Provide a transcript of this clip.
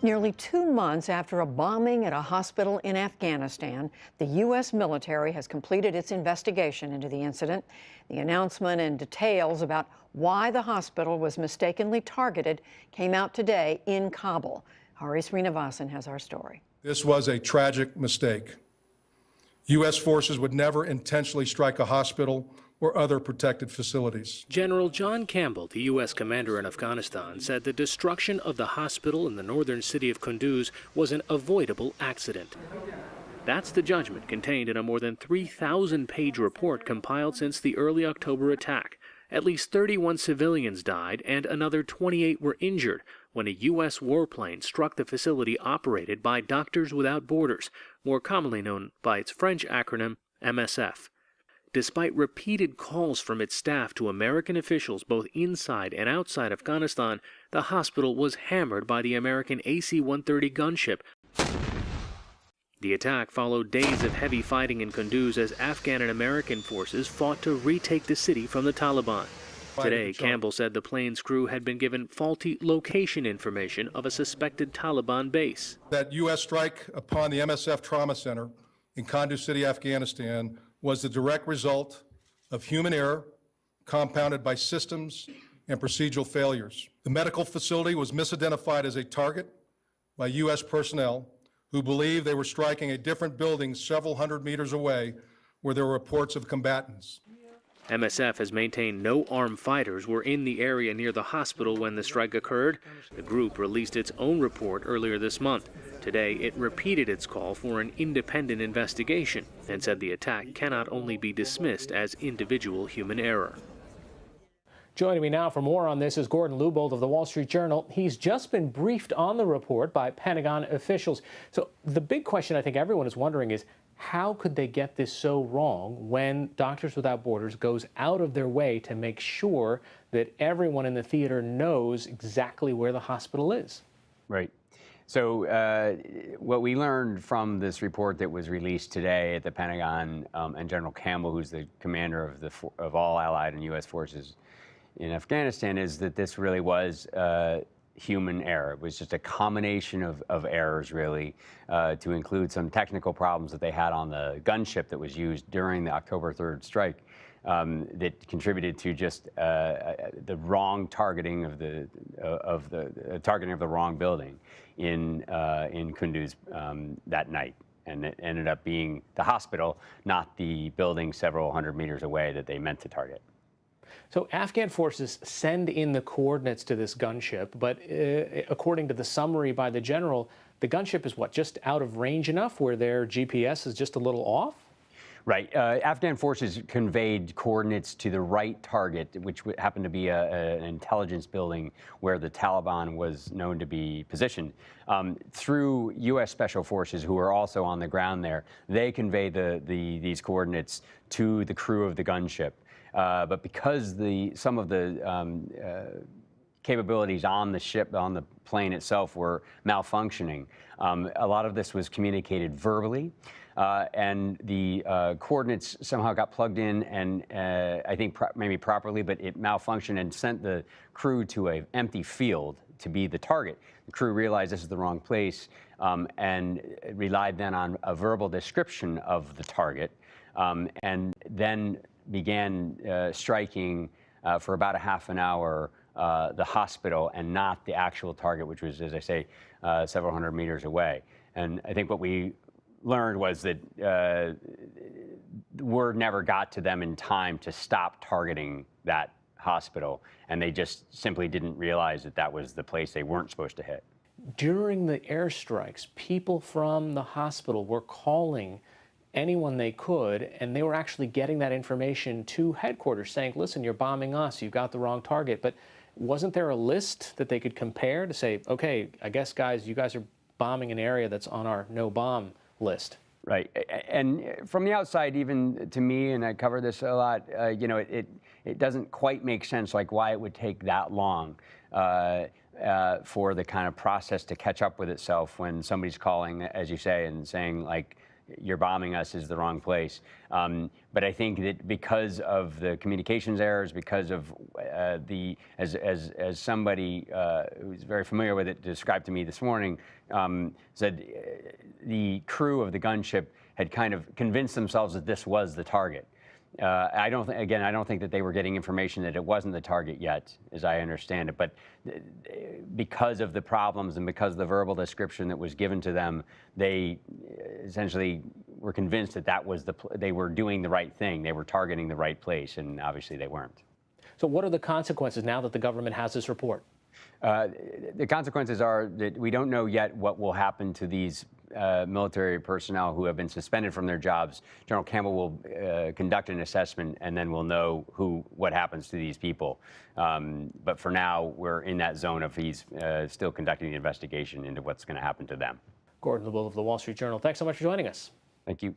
Nearly 2 months after a bombing at a hospital in Afghanistan, the U.S. military has completed its investigation into the incident. The announcement and details about why the hospital was mistakenly targeted came out today in Kabul. Sreenivasan has our story. This was a tragic mistake. U.S. forces would never intentionally strike a hospital or other protected facilities. General John Campbell, the U.S. commander in Afghanistan, said the destruction of the hospital in the northern city of Kunduz was an avoidable accident. That's the judgment contained in a more than 3,000-page report compiled since the early October attack. At least 31 civilians died and another 28 were injured when a U.S. warplane struck the facility operated by Doctors Without Borders, more commonly known by its French acronym MSF. Despite repeated calls from its staff to American officials both inside and outside Afghanistan, the hospital was hammered by the American AC-130 gunship. The attack followed days of heavy fighting in Kunduz as Afghan and American forces fought to retake the city from the Taliban. Today, Campbell said the plane's crew had been given faulty location information of a suspected Taliban base. That U.S. strike upon the MSF Trauma Center in Kunduz City, Afghanistan, was the direct result of human error compounded by systems and procedural failures. The medical facility was misidentified as a target by U.S. personnel who believed they were striking a different building several hundred meters away where there were reports of combatants. MSF has maintained no armed fighters were in the area near the hospital when the strike occurred. The group released its own report earlier this month. Today, it repeated its call for an independent investigation and said the attack cannot only be dismissed as individual human error. Joining me now for more on this is Gordon Lubold of the Wall Street Journal. He's just been briefed on the report by Pentagon officials. So the big question I think everyone is wondering is, how could they get this so wrong when Doctors Without Borders goes out of their way to make sure that everyone in the theater knows exactly where the hospital is? Right. So what we learned from this report that was released today at the Pentagon, and General Campbell, who's the commander of all Allied and U.S. forces in Afghanistan, is that this really was human error. It was just a combination of errors, really, to include some technical problems that they had on the gunship that was used during the October 3rd strike that contributed to just the wrong targeting of the targeting of the wrong building in Kunduz that night. And it ended up being the hospital, not the building several hundred meters away that they meant to target. So Afghan forces send in the coordinates to this gunship, but according to the summary by the general, the gunship is what, just out of range enough where their GPS is just a little off? Right. Afghan forces conveyed coordinates to the right target, which happened to be an intelligence building where the Taliban was known to be positioned. Through U.S. Special Forces, who are also on the ground there, they conveyed these coordinates to the crew of the gunship. But because some of the capabilities on the ship, on the plane itself, were malfunctioning, a lot of this was communicated verbally, and the coordinates somehow got plugged in, and I think maybe properly, but it malfunctioned and sent the crew to an empty field to be the target. The crew realized this is the wrong place, and relied then on a verbal description of the target, and then began striking for about a half an hour the hospital and not the actual target, which was, as I say, several hundred meters away. And I think what we learned was that the word never got to them in time to stop targeting that hospital, and they just simply didn't realize that that was the place they weren't supposed to hit. During the airstrikes, people from the hospital were calling anyone they could, and they were actually getting that information to headquarters saying, listen, you're bombing us, you've got the wrong target. But wasn't there a list that they could compare to say, okay, I guess, guys, you guys are bombing an area that's on our no-bomb list? Right. And from the outside, even to me, and I cover this a lot, you know, it doesn't quite make sense, like, why it would take that long for the kind of process to catch up with itself when somebody's calling, as you say, and saying, like, you're bombing us is the wrong place. But I think that because of the communications errors, because of as somebody who's very familiar with it described to me this morning, said the crew of the gunship had kind of convinced themselves that this was the target. I don't think that they were getting information that it wasn't the target yet, as I understand it. But because of the problems and because of the verbal description that was given to them, they essentially were convinced that they were doing the right thing. They were targeting the right place, and obviously they weren't. So what are the consequences now that the government has this report? The consequences are that we don't know yet what will happen to these military personnel who have been suspended from their jobs. General Campbell will conduct an assessment, and then we'll know what happens to these people. But for now, we're in that zone of he's still conducting the investigation into what's going to happen to them. Gordon Lubold of the Wall Street Journal, thanks so much for joining us. Thank you.